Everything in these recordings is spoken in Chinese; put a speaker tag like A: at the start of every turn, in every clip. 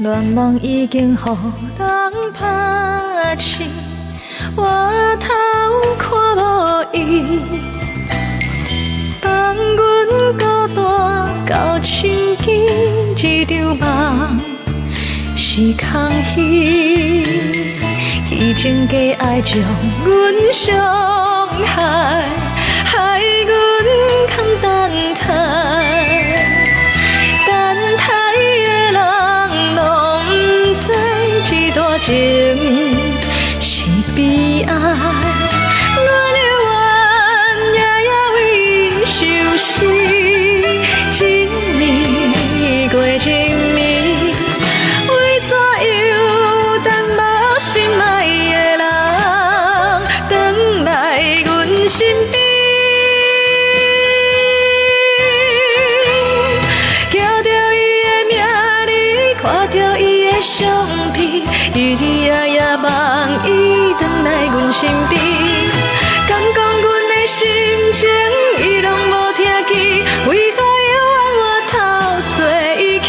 A: 恋梦已经予人拍醒，我头看无伊，放阮孤单到深更，一场梦是空虚，虚情假爱将阮伤害，害阮空等待。情是悲哀，我留恋夜夜为相思，一暝过一暝，为怎又等无心爱的人，回来阮身边？叫着伊的名字，看着伊的相片。日日夜夜梦伊回来阮身边，敢讲阮的心情伊拢无听见，为何又往我头做伊去？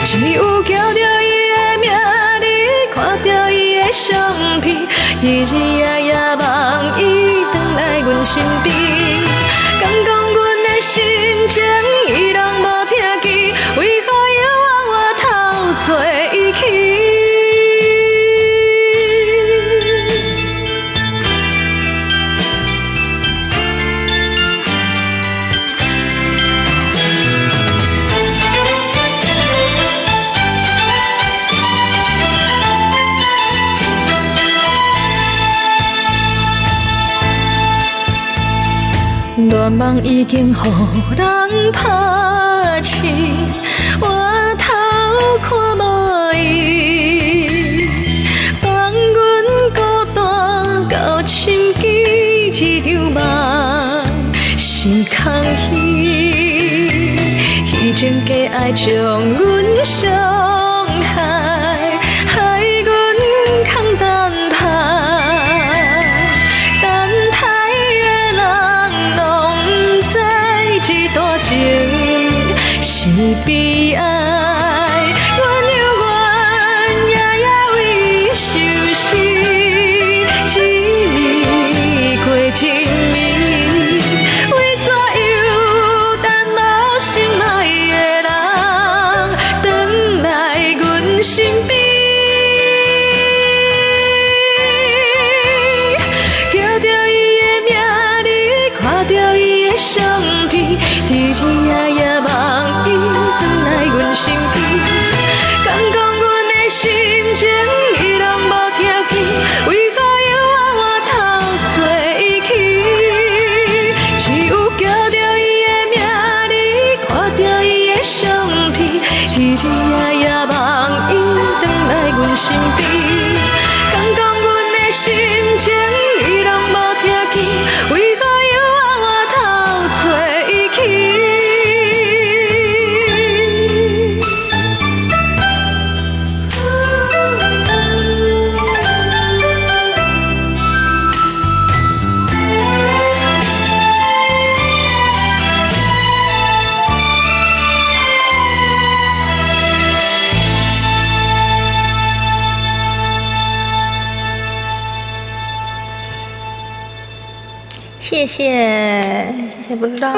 A: 只有叫着伊的名字，看着伊的相片，日日夜夜梦伊回来阮身边，敢讲阮的心情伊拢无听见，为何又往我头做伊去？恋梦已经予人拍醒，我头看无伊，放阮孤单到深更，一场梦是空虚，虚情假爱将阮伤害，害阮空等待。情是悲哀，我留恋夜夜为相思，一暝过一暝，为怎又等无心爱的人，回来阮身边？叫着伊的名字，看着伊的相片。日日夜夜梦伊回来阮身边，敢讲阮的心情伊拢无听见，为何又往我头做伊去？只有叫着伊的名字，看着伊的相片，日日夜夜梦伊回来阮身边，敢讲阮的心情伊拢无听见，为何又往我头做伊去？谢谢，不知道。